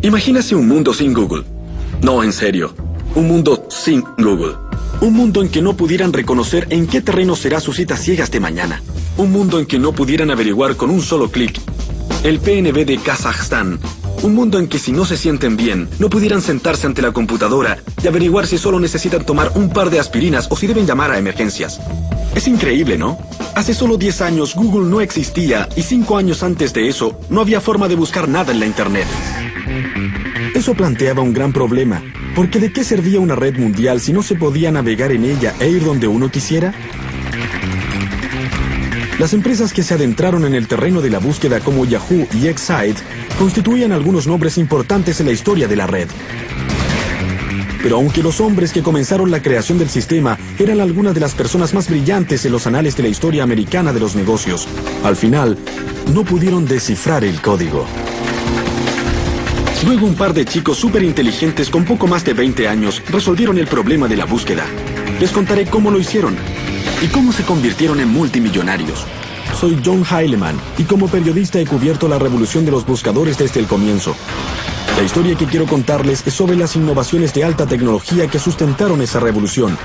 Imagínase un mundo sin Google. No, en serio. Un mundo sin Google. Un mundo en que no pudieran reconocer en qué terreno será su cita ciegas de mañana. Un mundo en que no pudieran averiguar con un solo clic el PNB de Kazajstán. Un mundo en que si no se sienten bien, no pudieran sentarse ante la computadora y averiguar si solo necesitan tomar un par de aspirinas o si deben llamar a emergencias. Es increíble, ¿no? Hace solo 10 años Google no existía y 5 años antes de eso no había forma de buscar nada en la Internet. Eso planteaba un gran problema, porque ¿de qué servía una red mundial si no se podía navegar en ella e ir donde uno quisiera? Las empresas que se adentraron en el terreno de la búsqueda como Yahoo y Excite constituían algunos nombres importantes en la historia de la red. Pero aunque los hombres que comenzaron la creación del sistema eran algunas de las personas más brillantes en los anales de la historia americana de los negocios, al final no pudieron descifrar el código. Luego un par de chicos súper inteligentes con poco más de 20 años resolvieron el problema de la búsqueda. Les contaré cómo lo hicieron y cómo se convirtieron en multimillonarios. Soy John Heilemann y como periodista he cubierto la revolución de los buscadores desde el comienzo. La historia que quiero contarles es sobre las innovaciones de alta tecnología que sustentaron esa revolución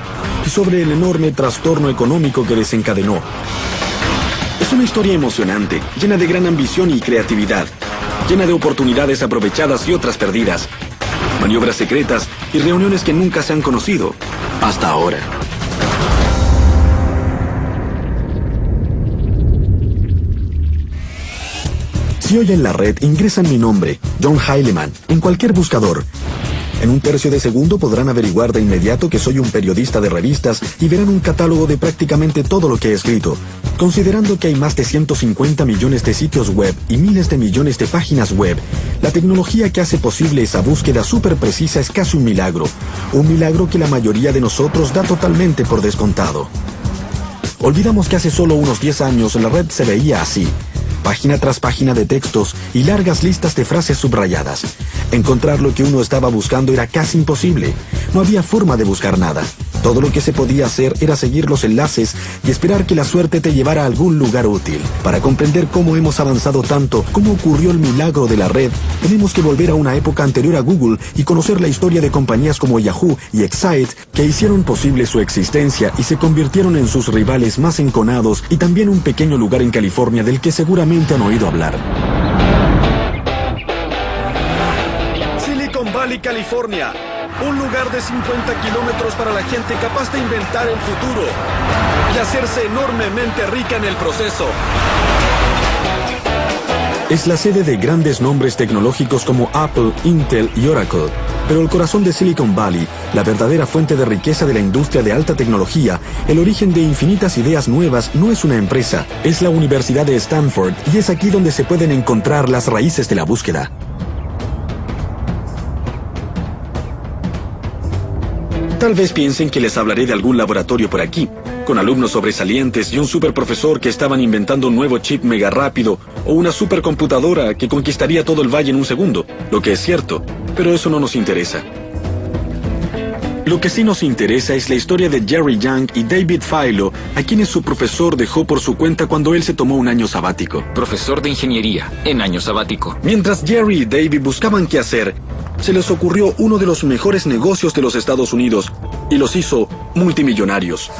y sobre el enorme trastorno económico que desencadenó. Es una historia emocionante, llena de gran ambición y creatividad, llena de oportunidades aprovechadas y otras perdidas, maniobras secretas y reuniones que nunca se han conocido hasta ahora. Si hoy en la red ingresan mi nombre, John Heilemann, en cualquier buscador, en un tercio de segundo podrán averiguar de inmediato que soy un periodista de revistas y verán un catálogo de prácticamente todo lo que he escrito. Considerando que hay más de 150 millones de sitios web y miles de millones de páginas web, la tecnología que hace posible esa búsqueda súper precisa es casi un milagro que la mayoría de nosotros da totalmente por descontado. Olvidamos que hace solo unos 10 años la red se veía así. Página tras página de textos y largas listas de frases subrayadas. Encontrar lo que uno estaba buscando era casi imposible. No había forma de buscar nada. Todo lo que se podía hacer era seguir los enlaces y esperar que la suerte te llevara a algún lugar útil. Para comprender cómo hemos avanzado tanto, cómo ocurrió el milagro de la red, tenemos que volver a una época anterior a Google y conocer la historia de compañías como Yahoo y Excite que hicieron posible su existencia y se convirtieron en sus rivales más enconados y también un pequeño lugar en California del que seguramente han oído hablar. Silicon Valley, California. Un lugar de 50 kilómetros para la gente capaz de inventar el futuro y hacerse enormemente rica en el proceso. Es la sede de grandes nombres tecnológicos como Apple, Intel y Oracle. Pero el corazón de Silicon Valley, la verdadera fuente de riqueza de la industria de alta tecnología, el origen de infinitas ideas nuevas, no es una empresa, es la Universidad de Stanford y es aquí donde se pueden encontrar las raíces de la búsqueda. Tal vez piensen que les hablaré de algún laboratorio por aquí, con alumnos sobresalientes y un superprofesor que estaban inventando un nuevo chip mega rápido o una supercomputadora que conquistaría todo el valle en un segundo, lo que es cierto, pero eso no nos interesa. Lo que sí nos interesa es la historia de Jerry Yang y David Filo, a quienes su profesor dejó por su cuenta cuando él se tomó un año sabático. Profesor de ingeniería, en año sabático. Mientras Jerry y David buscaban qué hacer, se les ocurrió uno de los mejores negocios de los Estados Unidos y los hizo multimillonarios.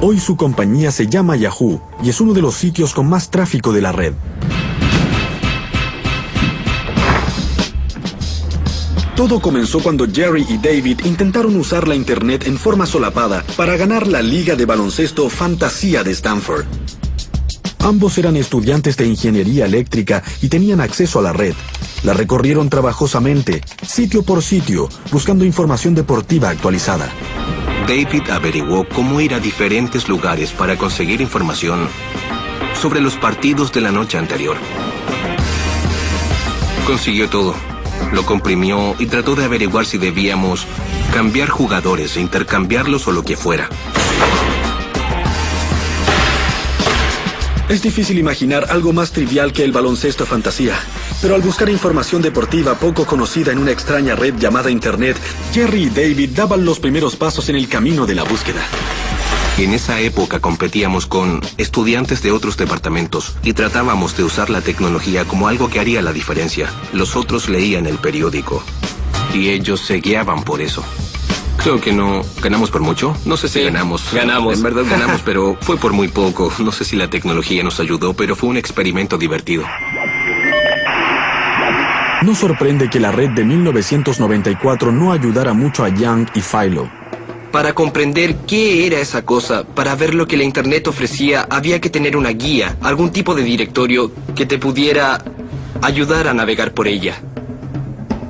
Hoy su compañía se llama Yahoo y es uno de los sitios con más tráfico de la red. Todo comenzó cuando Jerry y David intentaron usar la Internet en forma solapada para ganar la liga de baloncesto Fantasía de Stanford. Ambos eran estudiantes de ingeniería eléctrica y tenían acceso a la red. La recorrieron trabajosamente, sitio por sitio, buscando información deportiva actualizada. David averiguó cómo ir a diferentes lugares para conseguir información sobre los partidos de la noche anterior. Consiguió todo. Lo comprimió y trató de averiguar si debíamos cambiar jugadores e intercambiarlos o lo que fuera. Es difícil imaginar algo más trivial que el baloncesto fantasía, pero al buscar información deportiva poco conocida en una extraña red llamada Internet, Jerry y David daban los primeros pasos en el camino de la búsqueda. En esa época competíamos con estudiantes de otros departamentos y tratábamos de usar la tecnología como algo que haría la diferencia. Los otros leían el periódico y ellos se guiaban por eso. Creo que no ganamos por mucho. No sé si ganamos. Ganamos. En verdad ganamos, pero fue por muy poco. No sé si la tecnología nos ayudó, pero fue un experimento divertido. No sorprende que la red de 1994 no ayudara mucho a Young y Philo. Para comprender qué era esa cosa, para ver lo que la Internet ofrecía, había que tener una guía, algún tipo de directorio que te pudiera ayudar a navegar por ella.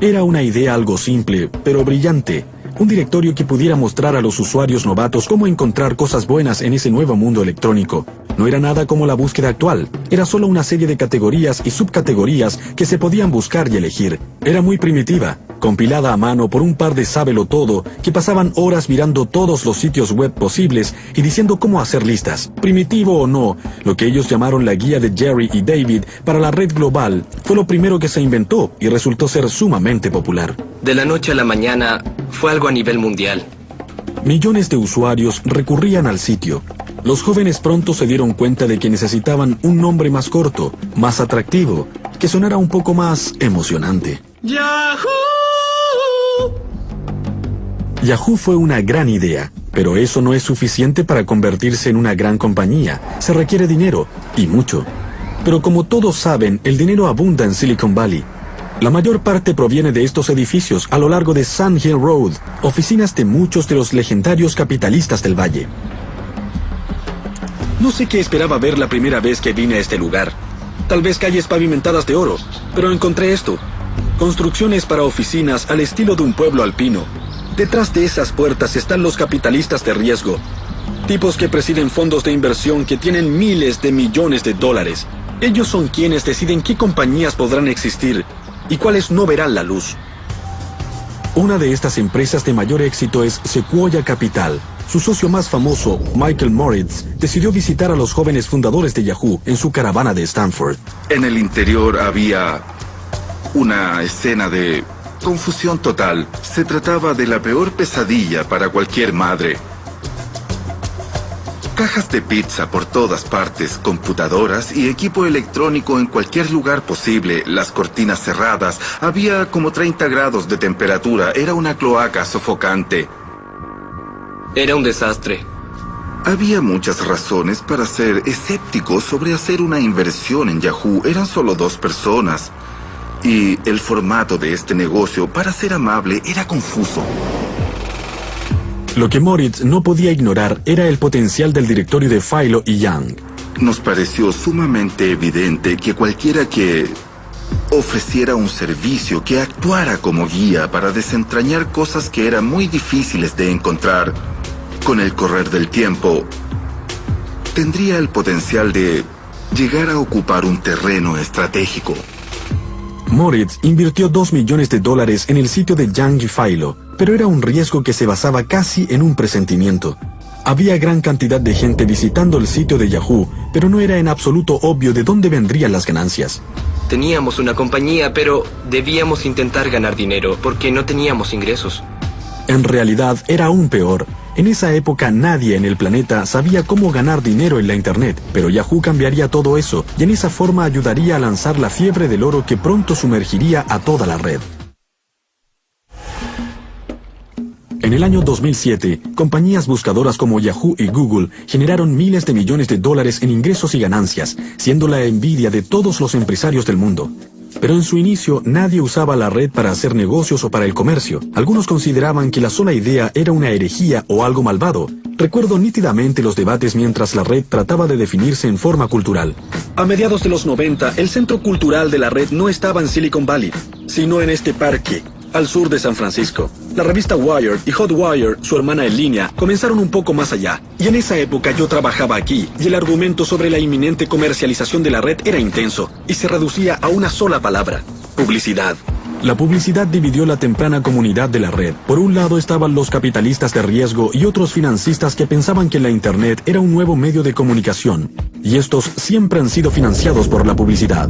Era una idea algo simple, pero brillante. Un directorio que pudiera mostrar a los usuarios novatos cómo encontrar cosas buenas en ese nuevo mundo electrónico. No era nada como la búsqueda actual. Era solo una serie de categorías y subcategorías que se podían buscar y elegir. Era muy primitiva, compilada a mano por un par de sábelo-todo que pasaban horas mirando todos los sitios web posibles y diciendo cómo hacer listas. Primitivo o no, lo que ellos llamaron la guía de Jerry y David para la red global fue lo primero que se inventó y resultó ser sumamente popular. De la noche a la mañana, fue algo a nivel mundial. Millones de usuarios recurrían al sitio. Los jóvenes pronto se dieron cuenta de que necesitaban un nombre más corto, más atractivo, que sonara un poco más emocionante. ¡Yahoo! Yahoo fue una gran idea, pero eso no es suficiente para convertirse en una gran compañía. Se requiere dinero, y mucho. Pero como todos saben, el dinero abunda en Silicon Valley. La mayor parte proviene de estos edificios a lo largo de Sand Hill Road, oficinas de muchos de los legendarios capitalistas del valle. No sé qué esperaba ver la primera vez que vine a este lugar. Tal vez calles pavimentadas de oro, pero encontré esto. Construcciones para oficinas al estilo de un pueblo alpino. Detrás de esas puertas están los capitalistas de riesgo. Tipos que presiden fondos de inversión que tienen miles de millones de dólares. Ellos son quienes deciden qué compañías podrán existir y cuáles no verán la luz. Una de estas empresas de mayor éxito es Sequoia Capital. Su socio más famoso, Michael Moritz, decidió visitar a los jóvenes fundadores de Yahoo en su caravana de Stanford. En el interior había una escena de confusión total. Se trataba de la peor pesadilla para cualquier madre. Cajas de pizza por todas partes, computadoras y equipo electrónico en cualquier lugar posible, las cortinas cerradas, había como 30 grados de temperatura, era una cloaca sofocante. Era un desastre. Había muchas razones para ser escépticos sobre hacer una inversión en Yahoo. Eran solo 2 personas. Y el formato de este negocio, para ser amable, era confuso. Lo que Moritz no podía ignorar era el potencial del directorio de Philo y Young. Nos pareció sumamente evidente que cualquiera que ofreciera un servicio que actuara como guía para desentrañar cosas que eran muy difíciles de encontrar, con el correr del tiempo, tendría el potencial de llegar a ocupar un terreno estratégico. Moritz invirtió $2 millones en el sitio de Young y Philo, pero era un riesgo que se basaba casi en un presentimiento. Había gran cantidad de gente visitando el sitio de Yahoo, pero no era en absoluto obvio de dónde vendrían las ganancias. Teníamos una compañía, pero debíamos intentar ganar dinero porque no teníamos ingresos. En realidad era aún peor. En esa época nadie en el planeta sabía cómo ganar dinero en la Internet, pero Yahoo cambiaría todo eso y en esa forma ayudaría a lanzar la fiebre del oro que pronto sumergiría a toda la red. En el año 2007, compañías buscadoras como Yahoo y Google generaron miles de millones de dólares en ingresos y ganancias, siendo la envidia de todos los empresarios del mundo. Pero en su inicio nadie usaba la red para hacer negocios o para el comercio. Algunos consideraban que la sola idea era una herejía o algo malvado. Recuerdo nítidamente los debates mientras la red trataba de definirse en forma cultural. A mediados de los 90, el centro cultural de la red no estaba en Silicon Valley, sino en este parque, al sur de San Francisco. La revista Wired y Hotwire, su hermana en línea, comenzaron un poco más allá. Y en esa época yo trabajaba aquí, y el argumento sobre la inminente comercialización de la red era intenso, y se reducía a una sola palabra: publicidad. La publicidad dividió la temprana comunidad de la red. Por un lado estaban los capitalistas de riesgo y otros financistas que pensaban que la Internet era un nuevo medio de comunicación. Y estos siempre han sido financiados por la publicidad.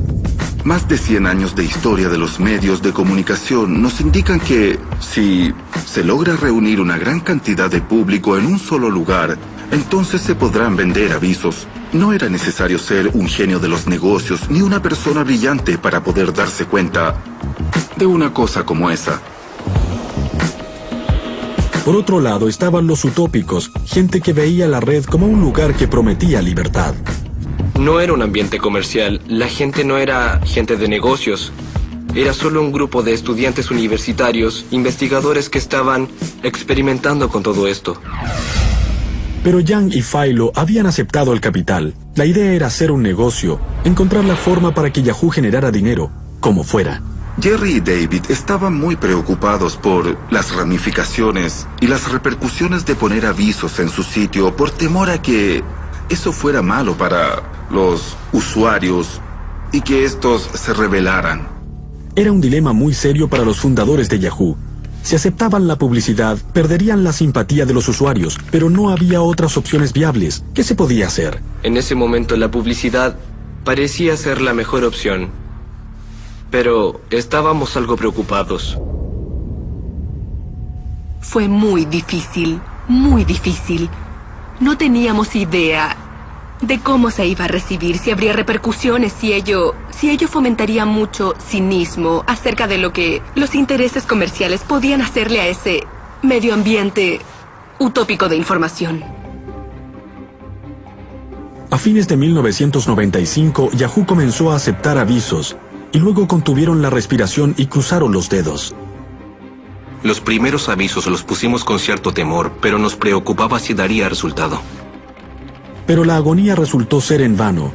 Más de 100 años de historia de los medios de comunicación nos indican que si se logra reunir una gran cantidad de público en un solo lugar, entonces se podrán vender avisos. No era necesario ser un genio de los negocios ni una persona brillante para poder darse cuenta de una cosa como esa. Por otro lado estaban los utópicos, gente que veía la red como un lugar que prometía libertad. No era un ambiente comercial, la gente no era gente de negocios. Era solo un grupo de estudiantes universitarios, investigadores que estaban experimentando con todo esto. Pero Yang y Philo habían aceptado el capital. La idea era hacer un negocio, encontrar la forma para que Yahoo generara dinero, como fuera. Jerry y David estaban muy preocupados por las ramificaciones y las repercusiones de poner avisos en su sitio por temor a que eso fuera malo para los usuarios y que estos se rebelaran. Era un dilema muy serio para los fundadores de Yahoo. Si aceptaban la publicidad, perderían la simpatía de los usuarios, pero no había otras opciones viables. ¿Qué se podía hacer? En ese momento la publicidad parecía ser la mejor opción. Pero estábamos algo preocupados. Fue muy difícil, muy difícil. No teníamos idea de cómo se iba a recibir, si habría repercusiones, si ello fomentaría mucho cinismo acerca de lo que los intereses comerciales podían hacerle a ese medio ambiente utópico de información. A fines de 1995, Yahoo comenzó a aceptar avisos, y luego contuvieron la respiración y cruzaron los dedos. Los primeros avisos los pusimos con cierto temor, pero nos preocupaba si daría resultado. Pero la agonía resultó ser en vano.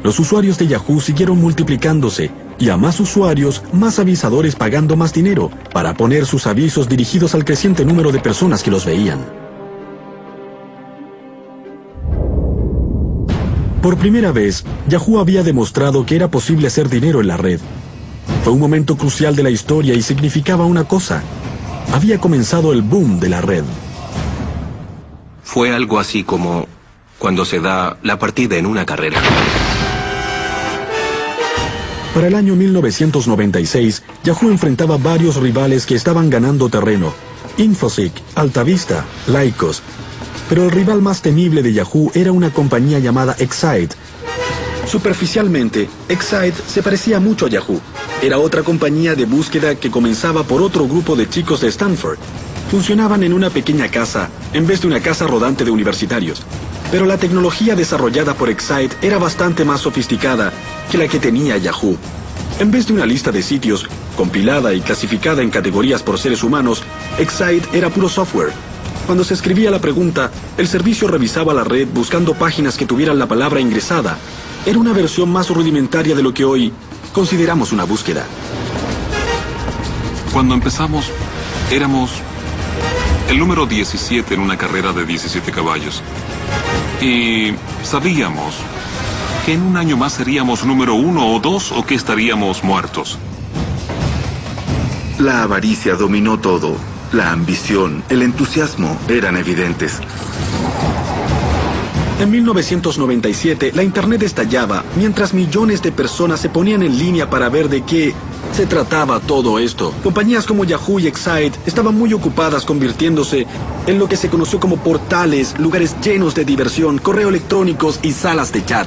Los usuarios de Yahoo siguieron multiplicándose, y a más usuarios, más avisadores pagando más dinero para poner sus avisos dirigidos al creciente número de personas que los veían. Por primera vez, Yahoo había demostrado que era posible hacer dinero en la red. Fue un momento crucial de la historia y significaba una cosa. Había comenzado el boom de la red. Fue algo así como cuando se da la partida en una carrera. Para el año 1996, Yahoo enfrentaba varios rivales que estaban ganando terreno. Infoseek, Altavista, Lycos. Pero el rival más temible de Yahoo era una compañía llamada Excite. Superficialmente, Excite se parecía mucho a Yahoo. Era otra compañía de búsqueda que comenzaba por otro grupo de chicos de Stanford. Funcionaban en una pequeña casa, en vez de una casa rodante de universitarios. Pero la tecnología desarrollada por Excite era bastante más sofisticada que la que tenía Yahoo. En vez de una lista de sitios, compilada y clasificada en categorías por seres humanos, Excite era puro software. Cuando se escribía la pregunta, el servicio revisaba la red buscando páginas que tuvieran la palabra ingresada. Era una versión más rudimentaria de lo que hoy consideramos una búsqueda. Cuando empezamos, éramos el número 17 en una carrera de 17 caballos. Y sabíamos que en un año más seríamos número 1 o 2 o que estaríamos muertos. La avaricia dominó todo. La ambición, el entusiasmo eran evidentes. En 1997, la Internet estallaba, mientras millones de personas se ponían en línea para ver de qué se trataba todo esto. Compañías como Yahoo y Excite estaban muy ocupadas convirtiéndose en lo que se conoció como portales, lugares llenos de diversión, correo electrónicos y salas de chat.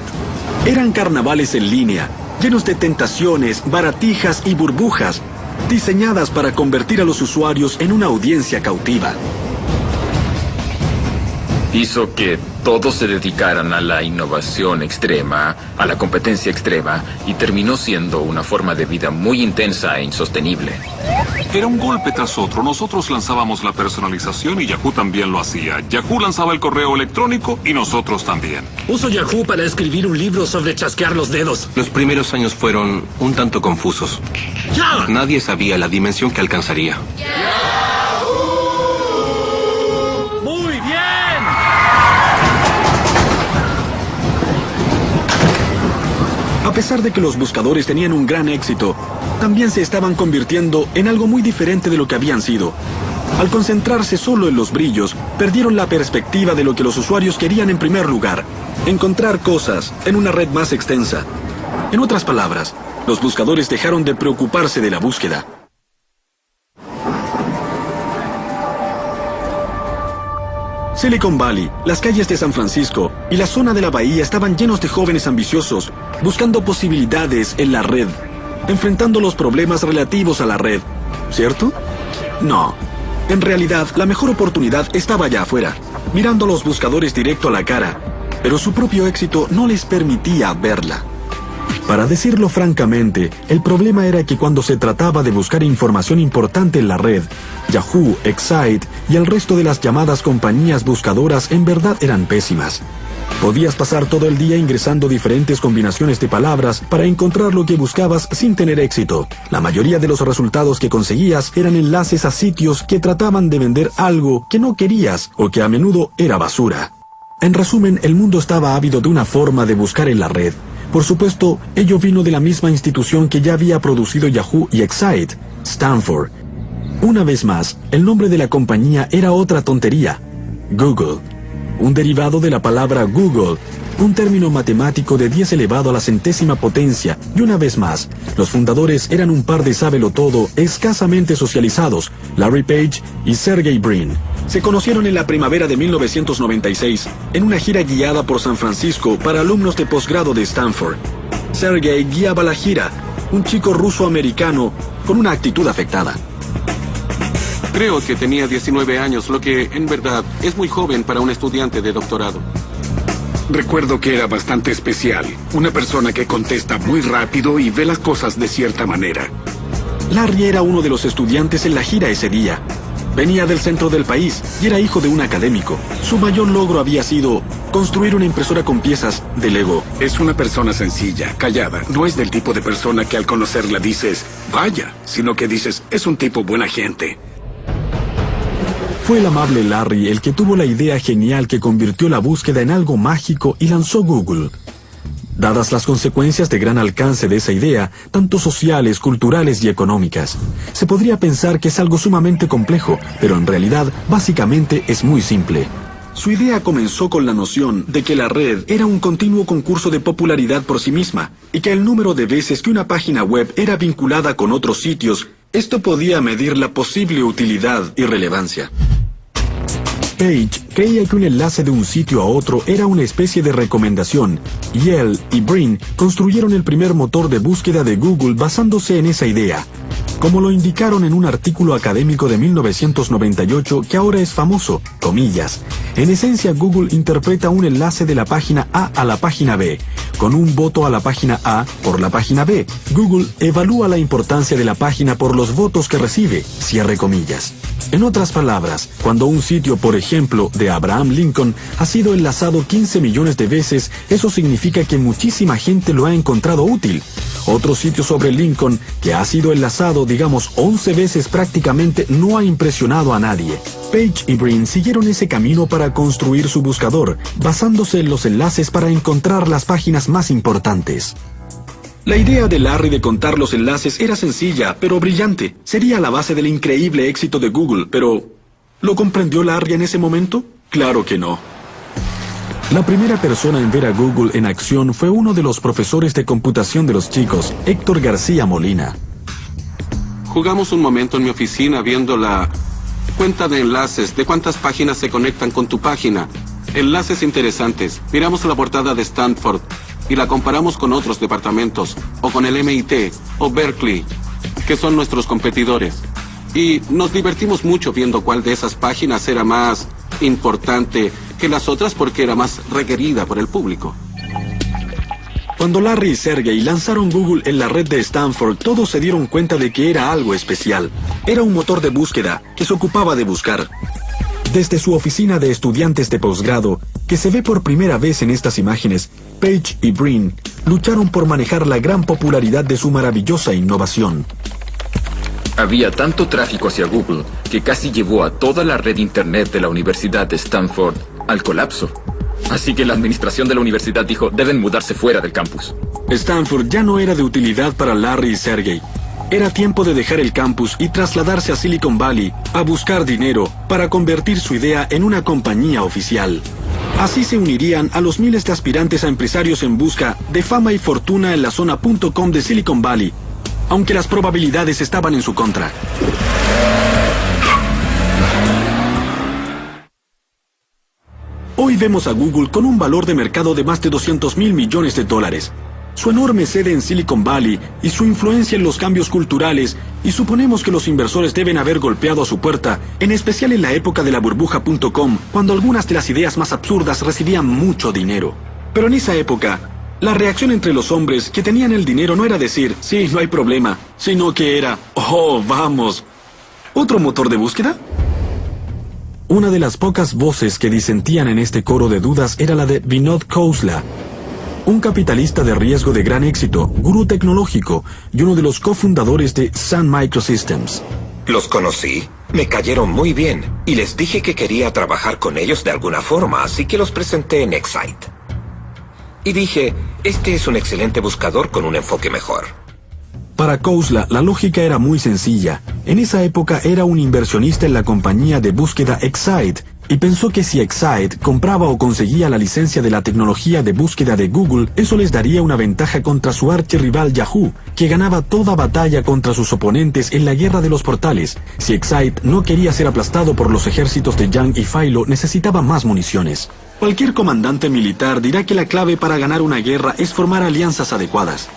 Eran carnavales en línea, llenos de tentaciones, baratijas y burbujas, diseñadas para convertir a los usuarios en una audiencia cautiva. Hizo que todos se dedicaran a la innovación extrema, a la competencia extrema, y terminó siendo una forma de vida muy intensa e insostenible. Era un golpe tras otro. Nosotros lanzábamos la personalización y Yahoo también lo hacía. Yahoo lanzaba el correo electrónico y nosotros también. Uso Yahoo para escribir un libro sobre chasquear los dedos. Los primeros años fueron un tanto confusos. ¡Ya! Nadie sabía la dimensión que alcanzaría. ¡Muy bien! A pesar de que los buscadores tenían un gran éxito, también se estaban convirtiendo en algo muy diferente de lo que habían sido. Al concentrarse solo en los brillos, perdieron la perspectiva de lo que los usuarios querían en primer lugar: encontrar cosas en una red más extensa. En otras palabras, los buscadores dejaron de preocuparse de la búsqueda. Silicon Valley, las calles de San Francisco y la zona de la bahía estaban llenos de jóvenes ambiciosos, buscando posibilidades en la red, enfrentando los problemas relativos a la red, ¿cierto? No. En realidad, la mejor oportunidad estaba allá afuera, mirando a los buscadores directo a la cara, pero su propio éxito no les permitía verla. Para decirlo francamente, el problema era que cuando se trataba de buscar información importante en la red, Yahoo, Excite y el resto de las llamadas compañías buscadoras en verdad eran pésimas. Podías pasar todo el día ingresando diferentes combinaciones de palabras para encontrar lo que buscabas sin tener éxito. La mayoría de los resultados que conseguías eran enlaces a sitios que trataban de vender algo que no querías o que a menudo era basura. En resumen, el mundo estaba ávido de una forma de buscar en la red. Por supuesto, ello vino de la misma institución que ya había producido Yahoo y Excite, Stanford. Una vez más, el nombre de la compañía era otra tontería: Google. Un derivado de la palabra Google, un término matemático de 10 elevado a la centésima potencia, y una vez más, los fundadores eran un par de sábelotodo escasamente socializados, Larry Page y Sergey Brin. Se conocieron en la primavera de 1996, en una gira guiada por San Francisco para alumnos de posgrado de Stanford. Sergey guiaba la gira, un chico ruso-americano con una actitud afectada. Creo que tenía 19 años, lo que en verdad es muy joven para un estudiante de doctorado. Recuerdo que era bastante especial, una persona que contesta muy rápido y ve las cosas de cierta manera. Larry era uno de los estudiantes en la gira ese día. Venía del centro del país y era hijo de un académico. Su mayor logro había sido construir una impresora con piezas de Lego. Es una persona sencilla, callada. No es del tipo de persona que al conocerla dices, vaya, sino que dices, es un tipo buena gente. Fue el amable Larry el que tuvo la idea genial que convirtió la búsqueda en algo mágico y lanzó Google. Dadas las consecuencias de gran alcance de esa idea, tanto sociales, culturales y económicas, se podría pensar que es algo sumamente complejo, pero en realidad, básicamente es muy simple. Su idea comenzó con la noción de que la red era un continuo concurso de popularidad por sí misma, y que el número de veces que una página web era vinculada con otros sitios, esto podía medir la posible utilidad y relevancia. Page creía que un enlace de un sitio a otro era una especie de recomendación, y él y Brin construyeron el primer motor de búsqueda de Google basándose en esa idea, como lo indicaron en un artículo académico de 1998 que ahora es famoso, comillas. En esencia, Google interpreta un enlace de la página A a la página B. Con un voto a la página A por la página B, Google evalúa la importancia de la página por los votos que recibe, cierre comillas. En otras palabras, cuando un sitio, por ejemplo, de Abraham Lincoln, ha sido enlazado 15 millones de veces, eso significa que muchísima gente lo ha encontrado útil. Otro sitio sobre Lincoln, que ha sido enlazado, digamos, 11 veces prácticamente, no ha impresionado a nadie. Page y Brin siguieron ese camino para construir su buscador, basándose en los enlaces para encontrar las páginas más importantes. La idea de Larry de contar los enlaces era sencilla, pero brillante. Sería la base del increíble éxito de Google, pero ¿lo comprendió Larry en ese momento? Claro que no. La primera persona en ver a Google en acción fue uno de los profesores de computación de los chicos, Héctor García Molina. Jugamos un momento en mi oficina viendo la cuenta de enlaces, de cuántas páginas se conectan con tu página. Enlaces interesantes. Miramos la portada de Stanford y la comparamos con otros departamentos, o con el MIT, o Berkeley, que son nuestros competidores. Y nos divertimos mucho viendo cuál de esas páginas era más importante que las otras porque era más requerida por el público. Cuando Larry y Sergey lanzaron Google en la red de Stanford, todos se dieron cuenta de que era algo especial. Era un motor de búsqueda que se ocupaba de buscar. Desde su oficina de estudiantes de posgrado, que se ve por primera vez en estas imágenes, Page y Brin lucharon por manejar la gran popularidad de su maravillosa innovación. Había tanto tráfico hacia Google que casi llevó a toda la red internet de la Universidad de Stanford al colapso. Así que la administración de la universidad dijo, deben mudarse fuera del campus. Stanford ya no era de utilidad para Larry y Sergey. Era tiempo de dejar el campus y trasladarse a Silicon Valley a buscar dinero para convertir su idea en una compañía oficial. Así se unirían a los miles de aspirantes a empresarios en busca de fama y fortuna en la zona .com de Silicon Valley, aunque las probabilidades estaban en su contra. vemos a Google con un valor de mercado de más de 200.000 millones de dólares. Su enorme sede en Silicon Valley y su influencia en los cambios culturales, y suponemos que los inversores deben haber golpeado a su puerta, en especial en la época de la burbuja.com, cuando algunas de las ideas más absurdas recibían mucho dinero. Pero en esa época, la reacción entre los hombres que tenían el dinero no era decir, sí, no hay problema, sino que era, oh, vamos. ¿Otro motor de búsqueda? Una de las pocas voces que disentían en este coro de dudas era la de Vinod Khosla, un capitalista de riesgo de gran éxito, gurú tecnológico y uno de los cofundadores de Sun Microsystems. Los conocí, me cayeron muy bien y les dije que quería trabajar con ellos de alguna forma, así que los presenté en Excite. Y dije, este es un excelente buscador con un enfoque mejor. Para Khosla, la lógica era muy sencilla. En esa época era un inversionista en la compañía de búsqueda Excite, y pensó que si Excite compraba o conseguía la licencia de la tecnología de búsqueda de Google, eso les daría una ventaja contra su archirrival Yahoo, que ganaba toda batalla contra sus oponentes en la guerra de los portales. Si Excite no quería ser aplastado por los ejércitos de Yang y Philo, necesitaba más municiones. Cualquier comandante militar dirá que la clave para ganar una guerra es formar alianzas adecuadas.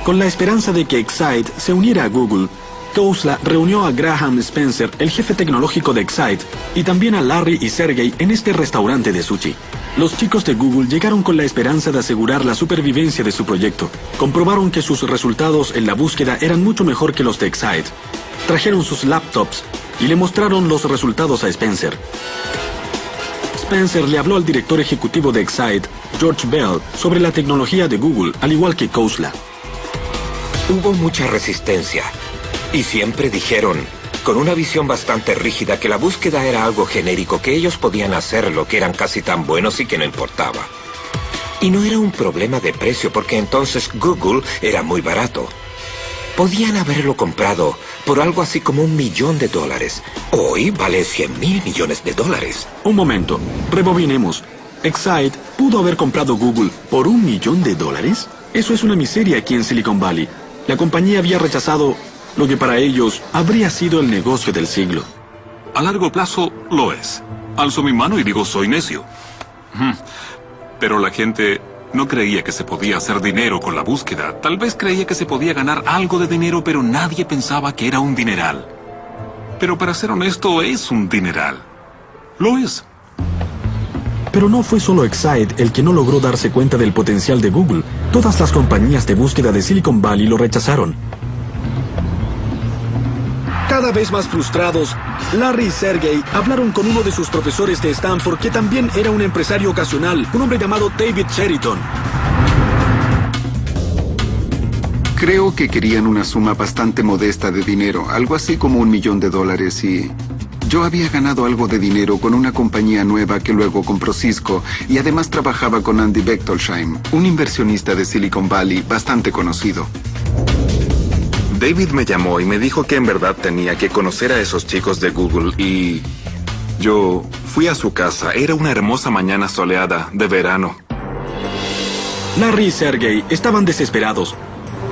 Con la esperanza de que Excite se uniera a Google, Khosla reunió a Graham Spencer, el jefe tecnológico de Excite, y también a Larry y Sergey en este restaurante de sushi. Los chicos de Google llegaron con la esperanza de asegurar la supervivencia de su proyecto. Comprobaron que sus resultados en la búsqueda eran mucho mejor que los de Excite. Trajeron sus laptops y le mostraron los resultados a Spencer. Spencer le habló al director ejecutivo de Excite, George Bell, sobre la tecnología de Google, al igual que Khosla. Hubo mucha resistencia. Y siempre dijeron, con una visión bastante rígida, que la búsqueda era algo genérico, que ellos podían hacerlo, que eran casi tan buenos y que no importaba. Y no era un problema de precio, porque entonces Google era muy barato. Podían haberlo comprado por algo así como $1 millón. Hoy vale $100.000 millones. Un momento, rebobinemos. Excite pudo haber comprado Google por $1 millón. Eso es una miseria aquí en Silicon Valley. La compañía había rechazado lo que para ellos habría sido el negocio del siglo. A largo plazo, lo es. Alzo mi mano y digo, soy necio. Pero la gente no creía que se podía hacer dinero con la búsqueda. Tal vez creía que se podía ganar algo de dinero, pero nadie pensaba que era un dineral. Pero para ser honesto, es un dineral. Lo es. Pero no fue solo Excite el que no logró darse cuenta del potencial de Google. Todas las compañías de búsqueda de Silicon Valley lo rechazaron. Cada vez más frustrados, Larry y Sergey hablaron con uno de sus profesores de Stanford, que también era un empresario ocasional, un hombre llamado David Cheriton. Creo que querían una suma bastante modesta de dinero, algo así como $1 millón, y yo había ganado algo de dinero con una compañía nueva que luego compró Cisco, y además trabajaba con Andy Bechtolsheim, un inversionista de Silicon Valley bastante conocido. David me llamó y me dijo que en verdad tenía que conocer a esos chicos de Google, y yo fui a su casa. Era una hermosa mañana soleada de verano. Larry y Sergey estaban desesperados.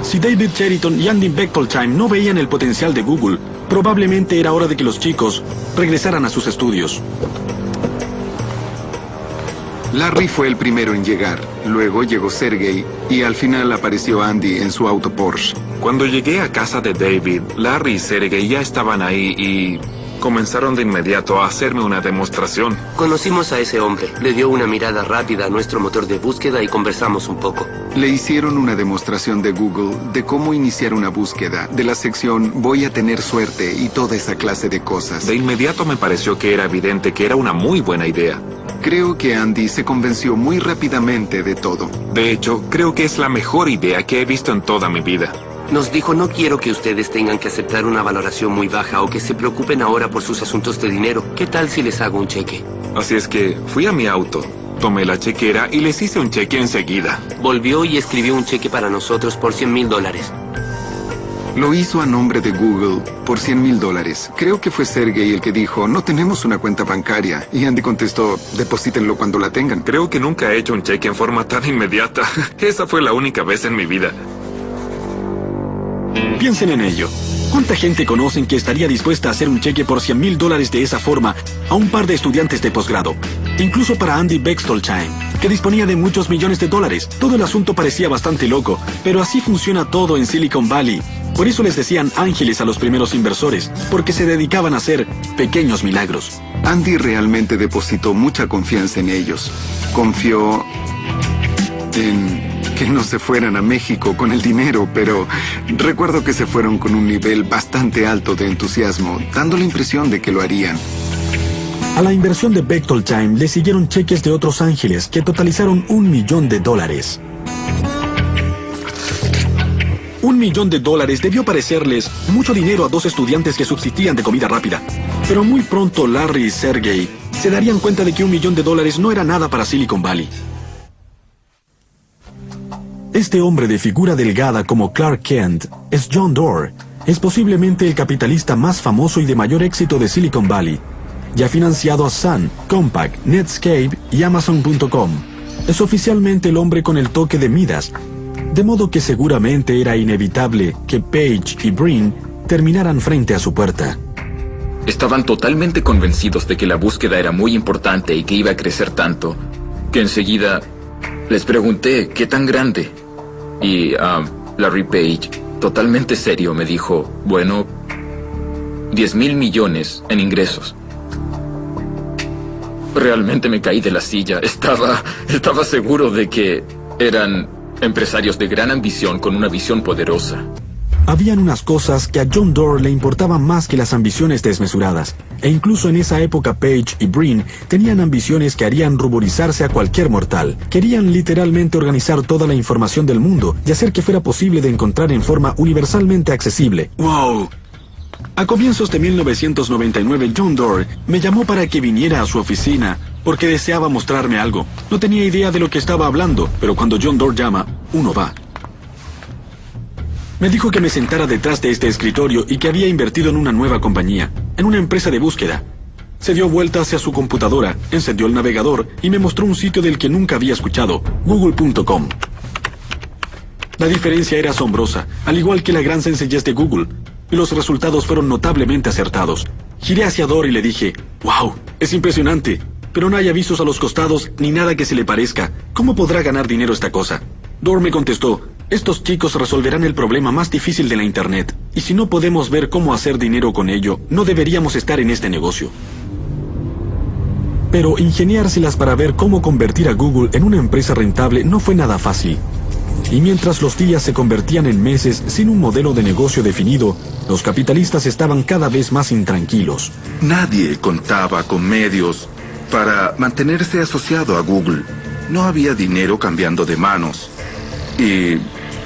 Si David Cheriton y Andy Bechtolsheim no veían el potencial de Google, probablemente era hora de que los chicos regresaran a sus estudios. Larry fue el primero en llegar, luego llegó Sergey y al final apareció Andy en su auto Porsche. Cuando llegué a casa de David, Larry y Sergey ya estaban ahí y comenzaron de inmediato a hacerme una demostración. Conocimos a ese hombre, le dio una mirada rápida a nuestro motor de búsqueda y conversamos un poco. Le hicieron una demostración de Google, de cómo iniciar una búsqueda, de la sección voy a tener suerte y toda esa clase de cosas. De inmediato me pareció que era evidente que era una muy buena idea. Creo que Andy se convenció muy rápidamente de todo. De hecho, creo que es la mejor idea que he visto en toda mi vida. Nos dijo, no quiero que ustedes tengan que aceptar una valoración muy baja o que se preocupen ahora por sus asuntos de dinero. ¿Qué tal si les hago un cheque? Así es que fui a mi auto, tomé la chequera y les hice un cheque enseguida. Volvió y escribió un cheque para nosotros por $100.000. Lo hizo a nombre de Google por $100.000. Creo que fue Sergey el que dijo, no tenemos una cuenta bancaria. Y Andy contestó, deposítenlo cuando la tengan. Creo que nunca he hecho un cheque en forma tan inmediata. Esa fue la única vez en mi vida. Piensen en ello. ¿Cuánta gente conocen que estaría dispuesta a hacer un cheque por $100,000 de esa forma a un par de estudiantes de posgrado? Incluso para Andy Bechtolsheim, que disponía de muchos millones de dólares. Todo el asunto parecía bastante loco, pero así funciona todo en Silicon Valley. Por eso les decían ángeles a los primeros inversores, porque se dedicaban a hacer pequeños milagros. Andy realmente depositó mucha confianza en ellos. Confió en que no se fueran a México con el dinero, pero recuerdo que se fueron con un nivel bastante alto de entusiasmo, dando la impresión de que lo harían. A la inversión de Bechtolsheim le siguieron cheques de otros ángeles que totalizaron $1 millón. $1 millón debió parecerles mucho dinero a dos estudiantes que subsistían de comida rápida. Pero muy pronto Larry y Sergey se darían cuenta de que $1 millón no era nada para Silicon Valley. Este hombre de figura delgada como Clark Kent es John Doerr. Es posiblemente el capitalista más famoso y de mayor éxito de Silicon Valley. Y ha financiado a Sun, Compaq, Netscape y Amazon.com. Es oficialmente el hombre con el toque de Midas, de modo que seguramente era inevitable que Page y Brin terminaran frente a su puerta. Estaban totalmente convencidos de que la búsqueda era muy importante y que iba a crecer tanto, que enseguida les pregunté qué tan grande. Y Larry Page, totalmente serio, me dijo, bueno, 10,000 millones en ingresos. Realmente me caí de la silla. Estaba seguro de que eran empresarios de gran ambición con una visión poderosa. Habían unas cosas que a John Doerr le importaban más que las ambiciones desmesuradas. E incluso en esa época Page y Brin tenían ambiciones que harían ruborizarse a cualquier mortal. Querían literalmente organizar toda la información del mundo y hacer que fuera posible de encontrar en forma universalmente accesible. ¡Wow! A comienzos de 1999, John Doerr me llamó para que viniera a su oficina porque deseaba mostrarme algo. No tenía idea de lo que estaba hablando, pero cuando John Doerr llama, uno va. Me dijo que me sentara detrás de este escritorio y que había invertido en una nueva compañía, en una empresa de búsqueda. Se dio vuelta hacia su computadora, encendió el navegador y me mostró un sitio del que nunca había escuchado, Google.com. La diferencia era asombrosa, al igual que la gran sencillez de Google, y los resultados fueron notablemente acertados. Giré hacia Doerr y le dije, «¡Wow! Es impresionante! Pero no hay avisos a los costados ni nada que se le parezca. ¿Cómo podrá ganar dinero esta cosa?» Doerr me contestó, «Estos chicos resolverán el problema más difícil de la Internet, y si no podemos ver cómo hacer dinero con ello, no deberíamos estar en este negocio». Pero ingeniárselas para ver cómo convertir a Google en una empresa rentable no fue nada fácil. Y mientras los días se convertían en meses sin un modelo de negocio definido, los capitalistas estaban cada vez más intranquilos. Nadie contaba con medios para mantenerse asociado a Google. No había dinero cambiando de manos. Y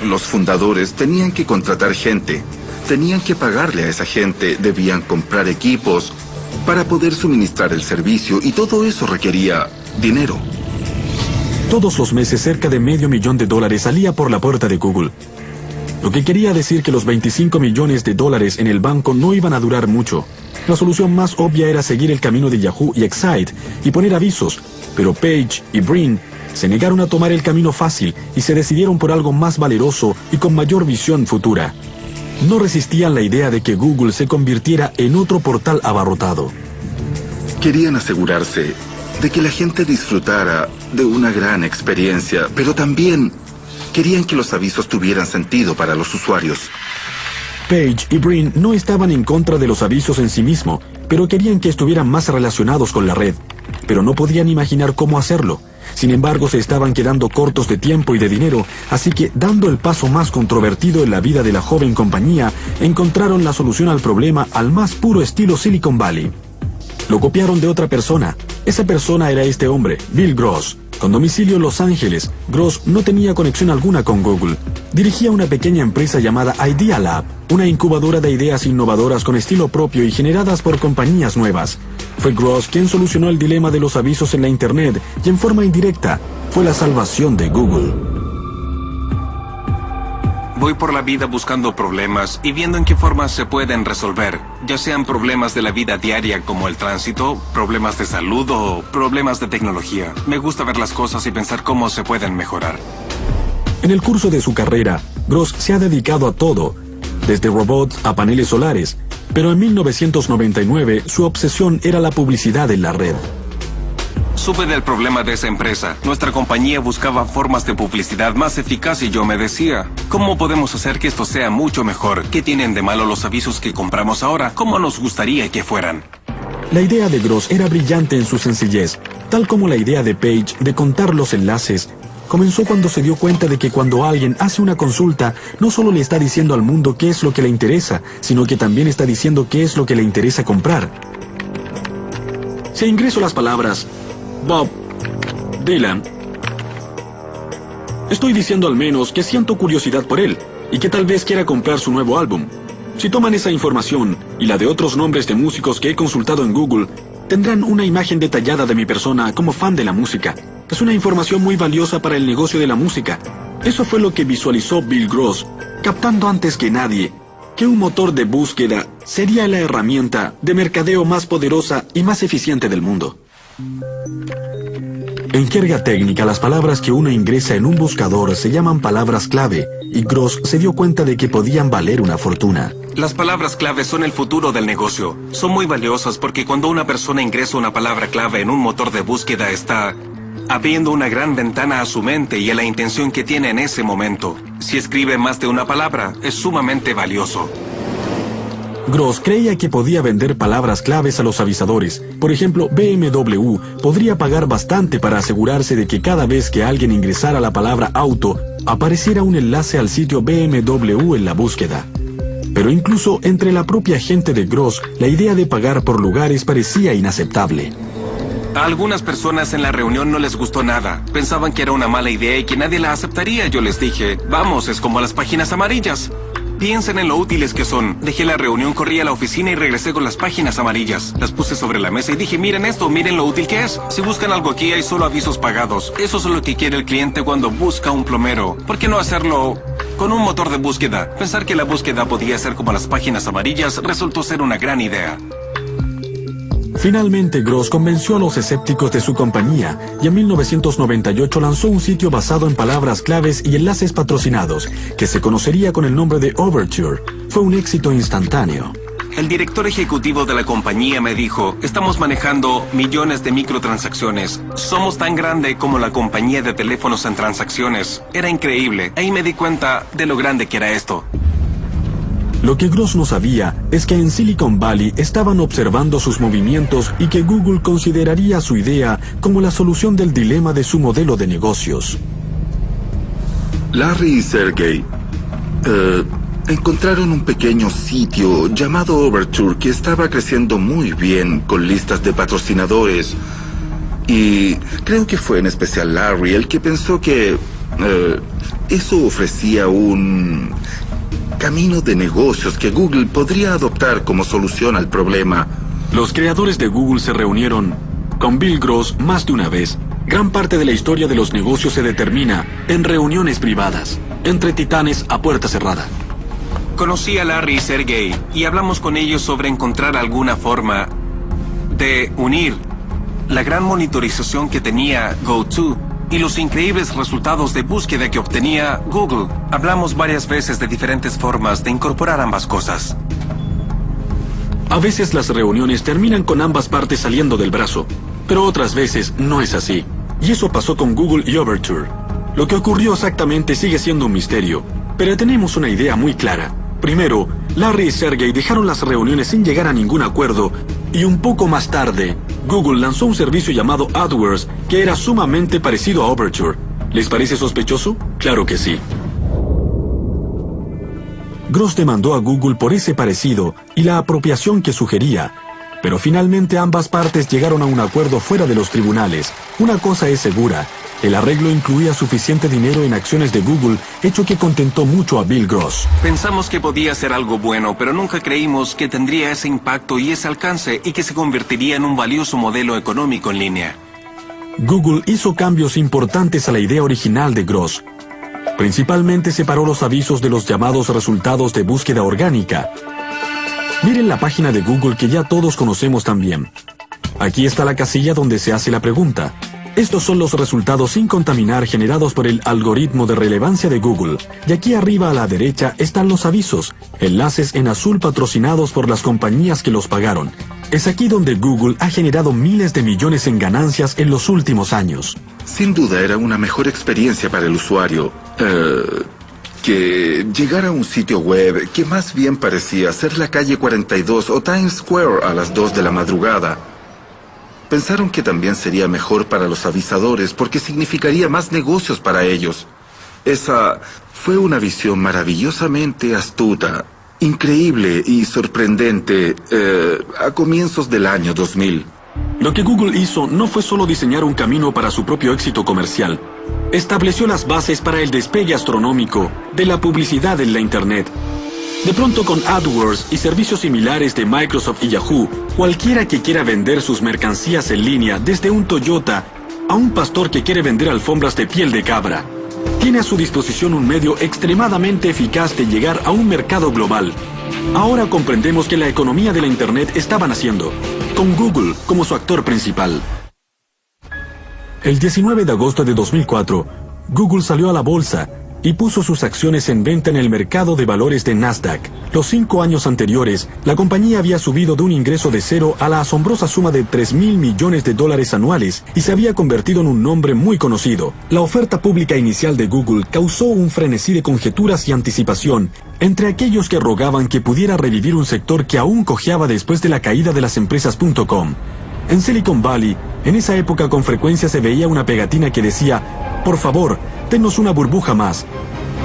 los fundadores tenían que contratar gente. Tenían que pagarle a esa gente. Debían comprar equipos para poder suministrar el servicio. Y todo eso requería dinero. Todos los meses cerca de $500,000 salía por la puerta de Google. Lo que quería decir que los $25 millones en el banco no iban a durar mucho. La solución más obvia era seguir el camino de Yahoo y Excite y poner avisos, pero Page y Brin se negaron a tomar el camino fácil y se decidieron por algo más valeroso y con mayor visión futura. No resistían la idea de que Google se convirtiera en otro portal abarrotado. Querían asegurarse de que la gente disfrutara de una gran experiencia, pero también querían que los avisos tuvieran sentido para los usuarios. Page y Brin no estaban en contra de los avisos en sí mismo, pero querían que estuvieran más relacionados con la red. Pero no podían imaginar cómo hacerlo. Sin embargo, se estaban quedando cortos de tiempo y de dinero, así que, dando el paso más controvertido en la vida de la joven compañía, encontraron la solución al problema al más puro estilo Silicon Valley. Lo copiaron de otra persona. Esa persona era este hombre, Bill Gross. Con domicilio en Los Ángeles, Gross no tenía conexión alguna con Google. Dirigía una pequeña empresa llamada Idea Lab, una incubadora de ideas innovadoras con estilo propio y generadas por compañías nuevas. Fue Gross quien solucionó el dilema de los avisos en la Internet y en forma indirecta fue la salvación de Google. Voy por la vida buscando problemas y viendo en qué formas se pueden resolver, ya sean problemas de la vida diaria como el tránsito, problemas de salud o problemas de tecnología. Me gusta ver las cosas y pensar cómo se pueden mejorar. En el curso de su carrera, Gross se ha dedicado a todo, desde robots a paneles solares, pero en 1999 su obsesión era la publicidad en la red. Supe del problema de esa empresa. Nuestra compañía buscaba formas de publicidad más eficaz y yo me decía, ¿cómo podemos hacer que esto sea mucho mejor? ¿Qué tienen de malo los avisos que compramos ahora? ¿Cómo nos gustaría que fueran? La idea de Gross era brillante en su sencillez, tal como la idea de Page de contar los enlaces. Comenzó cuando se dio cuenta de que cuando alguien hace una consulta, no solo le está diciendo al mundo qué es lo que le interesa, sino que también está diciendo qué es lo que le interesa comprar. Si ingreso las palabras Bob Dylan, estoy diciendo al menos que siento curiosidad por él y que tal vez quiera comprar su nuevo álbum. Si toman esa información y la de otros nombres de músicos que he consultado en Google, tendrán una imagen detallada de mi persona como fan de la música. Es una información muy valiosa para el negocio de la música. Eso fue lo que visualizó Bill Gross, captando antes que nadie que un motor de búsqueda sería la herramienta de mercadeo más poderosa y más eficiente del mundo. En jerga técnica, las palabras que uno ingresa en un buscador se llaman palabras clave, y Gross se dio cuenta de que podían valer una fortuna. Las palabras clave son el futuro del negocio. Son muy valiosas porque cuando una persona ingresa una palabra clave en un motor de búsqueda está abriendo una gran ventana a su mente y a la intención que tiene en ese momento. Si escribe más de una palabra, es sumamente valioso. Gross creía que podía vender palabras claves a los avisadores. Por ejemplo, BMW podría pagar bastante para asegurarse de que cada vez que alguien ingresara la palabra auto, apareciera un enlace al sitio BMW en la búsqueda. Pero incluso entre la propia gente de Gross, la idea de pagar por lugares parecía inaceptable. A algunas personas en la reunión no les gustó nada. Pensaban que era una mala idea y que nadie la aceptaría. Yo les dije, vamos, es como las páginas amarillas. Piensen en lo útiles que son. Dejé la reunión, corrí a la oficina y regresé con las páginas amarillas. Las puse sobre la mesa y dije, miren esto, miren lo útil que es. Si buscan algo aquí, hay solo avisos pagados. Eso es lo que quiere el cliente cuando busca un plomero. ¿Por qué no hacerlo con un motor de búsqueda? Pensar que la búsqueda podía ser como las páginas amarillas resultó ser una gran idea. Finalmente, Gross convenció a los escépticos de su compañía y en 1998 lanzó un sitio basado en palabras claves y enlaces patrocinados, que se conocería con el nombre de Overture. Fue un éxito instantáneo. El director ejecutivo de la compañía me dijo, estamos manejando millones de microtransacciones. Somos tan grande como la compañía de teléfonos en transacciones. Era increíble. Ahí me di cuenta de lo grande que era esto. Lo que Gross no sabía es que en Silicon Valley estaban observando sus movimientos y que Google consideraría su idea como la solución del dilema de su modelo de negocios. Larry y Sergey encontraron un pequeño sitio llamado Overture que estaba creciendo muy bien con listas de patrocinadores. Y creo que fue en especial Larry el que pensó que eso ofrecía un camino de negocios que Google podría adoptar como solución al problema. Los creadores de Google se reunieron con Bill Gross más de una vez. Gran parte de la historia de los negocios se determina en reuniones privadas, entre titanes a puerta cerrada. Conocí a Larry y Sergey y hablamos con ellos sobre encontrar alguna forma de unir la gran monitorización que tenía GoTo y los increíbles resultados de búsqueda que obtenía Google. Hablamos varias veces de diferentes formas de incorporar ambas cosas. A veces las reuniones terminan con ambas partes saliendo del brazo, pero otras veces no es así. Y eso pasó con Google y Overture. Lo que ocurrió exactamente sigue siendo un misterio, pero tenemos una idea muy clara. Primero, Larry y Sergey dejaron las reuniones sin llegar a ningún acuerdo, y un poco más tarde, Google lanzó un servicio llamado AdWords que era sumamente parecido a Overture. ¿Les parece sospechoso? Claro que sí. Gross demandó a Google por ese parecido y la apropiación que sugería, pero finalmente ambas partes llegaron a un acuerdo fuera de los tribunales. Una cosa es segura, el arreglo incluía suficiente dinero en acciones de Google, hecho que contentó mucho a Bill Gross. Pensamos que podía ser algo bueno, pero nunca creímos que tendría ese impacto y ese alcance y que se convertiría en un valioso modelo económico en línea. Google hizo cambios importantes a la idea original de Gross. Principalmente separó los avisos de los llamados resultados de búsqueda orgánica. Miren la página de Google que ya todos conocemos también. Aquí está la casilla donde se hace la pregunta. Estos son los resultados sin contaminar generados por el algoritmo de relevancia de Google. Y aquí arriba a la derecha están los avisos, enlaces en azul patrocinados por las compañías que los pagaron. Es aquí donde Google ha generado miles de millones en ganancias en los últimos años. Sin duda era una mejor experiencia para el usuario que llegar a un sitio web que más bien parecía ser la calle 42 o Times Square a las 2 de la madrugada. Pensaron que también sería mejor para los avisadores porque significaría más negocios para ellos. Esa fue una visión maravillosamente astuta, increíble y sorprendente a comienzos del año 2000. Lo que Google hizo no fue solo diseñar un camino para su propio éxito comercial. Estableció las bases para el despegue astronómico de la publicidad en la Internet. De pronto, con AdWords y servicios similares de Microsoft y Yahoo, cualquiera que quiera vender sus mercancías en línea, desde un Toyota a un pastor que quiere vender alfombras de piel de cabra, tiene a su disposición un medio extremadamente eficaz de llegar a un mercado global. Ahora comprendemos que la economía de la Internet estaba naciendo, con Google como su actor principal. El 19 de agosto de 2004, Google salió a la bolsa y puso sus acciones en venta en el mercado de valores de Nasdaq. Los 5 años anteriores, la compañía había subido de un ingreso de cero a la asombrosa suma de $3.000 millones anuales y se había convertido en un nombre muy conocido. La oferta pública inicial de Google causó un frenesí de conjeturas y anticipación entre aquellos que rogaban que pudiera revivir un sector que aún cojeaba después de la caída de las empresas .com. En Silicon Valley, en esa época con frecuencia se veía una pegatina que decía: por favor, denos una burbuja más.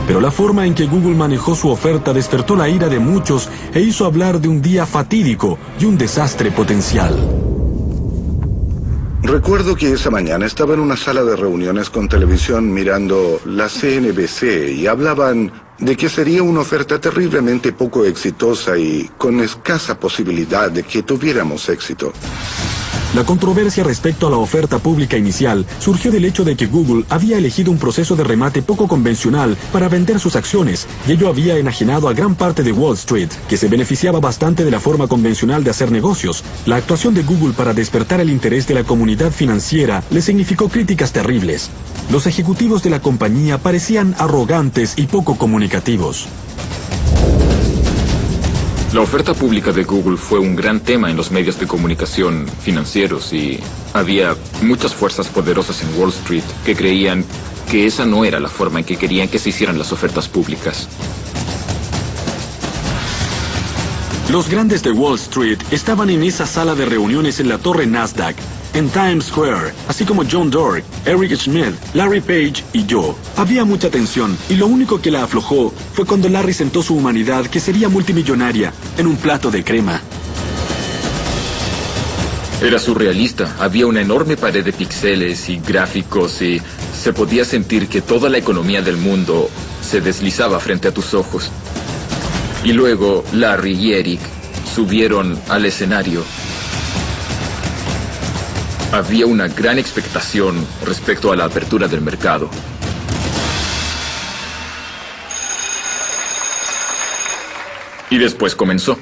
Pero la forma en que Google manejó su oferta despertó la ira de muchos e hizo hablar de un día fatídico y un desastre potencial. Recuerdo que esa mañana estaba en una sala de reuniones con televisión mirando la CNBC y hablaban de que sería una oferta terriblemente poco exitosa y con escasa posibilidad de que tuviéramos éxito. La controversia respecto a la oferta pública inicial surgió del hecho de que Google había elegido un proceso de remate poco convencional para vender sus acciones, y ello había enajenado a gran parte de Wall Street, que se beneficiaba bastante de la forma convencional de hacer negocios. La actuación de Google para despertar el interés de la comunidad financiera le significó críticas terribles. Los ejecutivos de la compañía parecían arrogantes y poco comunicativos. La oferta pública de Google fue un gran tema en los medios de comunicación financieros y había muchas fuerzas poderosas en Wall Street que creían que esa no era la forma en que querían que se hicieran las ofertas públicas. Los grandes de Wall Street estaban en esa sala de reuniones en la torre Nasdaq, en Times Square, así como John Doerr, Eric Schmidt, Larry Page y yo. Había mucha tensión, y lo único que la aflojó fue cuando Larry sentó su humanidad, que sería multimillonaria, en un plato de crema. Era surrealista. Había una enorme pared de píxeles y gráficos y se podía sentir que toda la economía del mundo se deslizaba frente a tus ojos. Y luego Larry y Eric subieron al escenario. Había una gran expectación respecto a la apertura del mercado. Y después comenzó.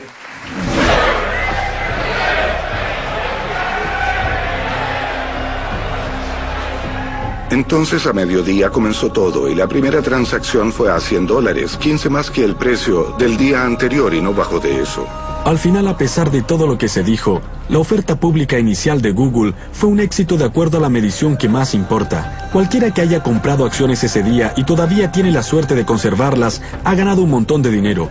Entonces a mediodía comenzó todo y la primera transacción fue a $100, 15 más que el precio del día anterior y no bajó de eso. Al final, a pesar de todo lo que se dijo, la oferta pública inicial de Google fue un éxito de acuerdo a la medición que más importa. Cualquiera que haya comprado acciones ese día y todavía tiene la suerte de conservarlas, ha ganado un montón de dinero.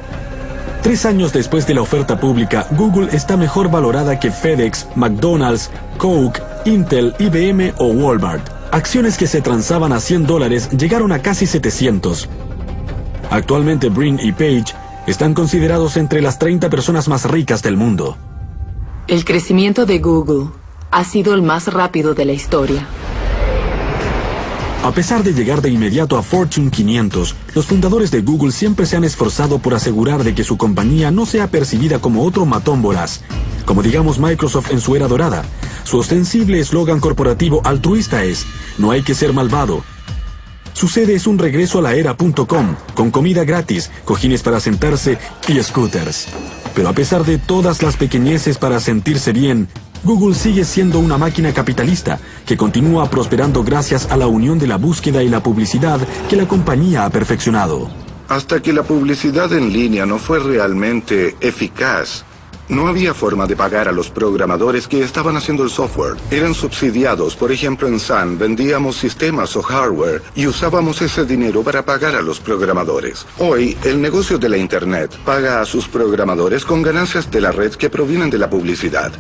3 años después de la oferta pública, Google está mejor valorada que FedEx, McDonald's, Coke, Intel, IBM o Walmart. Acciones que se transaban a $100 llegaron a casi 700. Actualmente Brin y Page están considerados entre las 30 personas más ricas del mundo. El crecimiento de Google ha sido el más rápido de la historia. A pesar de llegar de inmediato a Fortune 500, los fundadores de Google siempre se han esforzado por asegurar de que su compañía no sea percibida como otro matón voraz, como digamos Microsoft en su era dorada. Su ostensible eslogan corporativo altruista es: no hay que ser malvado. Su sede es un regreso a la era .com, con comida gratis, cojines para sentarse y scooters. Pero a pesar de todas las pequeñeces para sentirse bien, Google sigue siendo una máquina capitalista que continúa prosperando gracias a la unión de la búsqueda y la publicidad que la compañía ha perfeccionado. Hasta que la publicidad en línea no fue realmente eficaz, no había forma de pagar a los programadores que estaban haciendo el software. Eran subsidiados. Por ejemplo, en Sun vendíamos sistemas o hardware y usábamos ese dinero para pagar a los programadores. Hoy, el negocio de la Internet paga a sus programadores con ganancias de la red que provienen de la publicidad.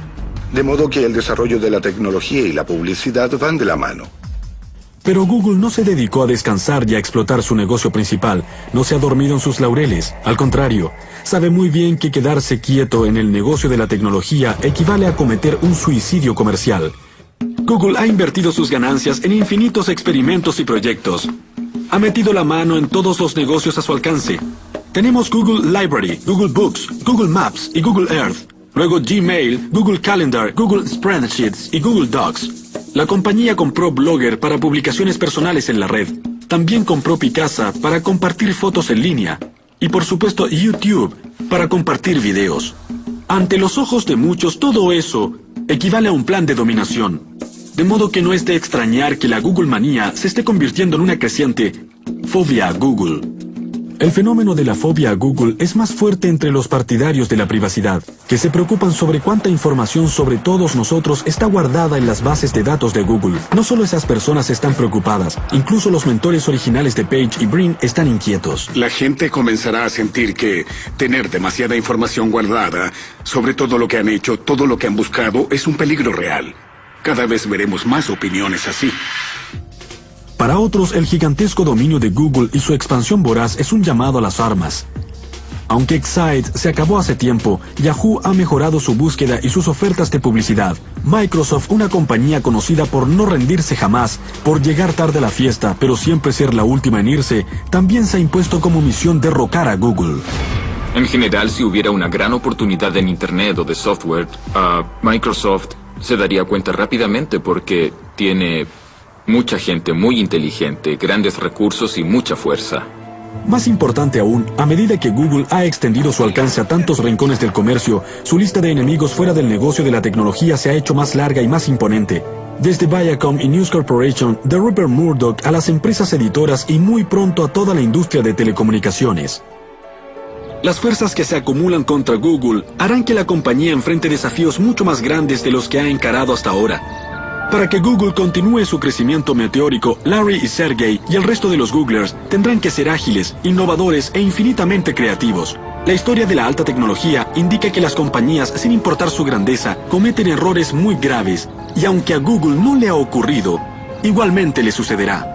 De modo que el desarrollo de la tecnología y la publicidad van de la mano. Pero Google no se dedicó a descansar y a explotar su negocio principal. No se ha dormido en sus laureles. Al contrario, sabe muy bien que quedarse quieto en el negocio de la tecnología equivale a cometer un suicidio comercial. Google ha invertido sus ganancias en infinitos experimentos y proyectos. Ha metido la mano en todos los negocios a su alcance. Tenemos Google Library, Google Books, Google Maps y Google Earth. Luego Gmail, Google Calendar, Google Spreadsheets y Google Docs. La compañía compró Blogger para publicaciones personales en la red. También compró Picasa para compartir fotos en línea. Y por supuesto YouTube para compartir videos. Ante los ojos de muchos, todo eso equivale a un plan de dominación. De modo que no es de extrañar que la Google manía se esté convirtiendo en una creciente fobia a Google. El fenómeno de la fobia a Google es más fuerte entre los partidarios de la privacidad, que se preocupan sobre cuánta información sobre todos nosotros está guardada en las bases de datos de Google. No solo esas personas están preocupadas, incluso los mentores originales de Page y Brin están inquietos. La gente comenzará a sentir que tener demasiada información guardada sobre todo lo que han hecho, todo lo que han buscado, es un peligro real. Cada vez veremos más opiniones así. Para otros, el gigantesco dominio de Google y su expansión voraz es un llamado a las armas. Aunque Excite se acabó hace tiempo, Yahoo ha mejorado su búsqueda y sus ofertas de publicidad. Microsoft, una compañía conocida por no rendirse jamás, por llegar tarde a la fiesta, pero siempre ser la última en irse, también se ha impuesto como misión derrocar a Google. En general, si hubiera una gran oportunidad en Internet o de software, Microsoft se daría cuenta rápidamente porque tiene mucha gente muy inteligente, grandes recursos y mucha fuerza. Más importante aún, a medida que Google ha extendido su alcance a tantos rincones del comercio, su lista de enemigos fuera del negocio de la tecnología se ha hecho más larga y más imponente. Desde Viacom y News Corporation, de Rupert Murdoch a las empresas editoras y muy pronto a toda la industria de telecomunicaciones. Las fuerzas que se acumulan contra Google harán que la compañía enfrente desafíos mucho más grandes de los que ha encarado hasta ahora. Para que Google continúe su crecimiento meteórico, Larry y Sergey y el resto de los Googlers tendrán que ser ágiles, innovadores e infinitamente creativos. La historia de la alta tecnología indica que las compañías, sin importar su grandeza, cometen errores muy graves, y aunque a Google no le ha ocurrido, igualmente le sucederá.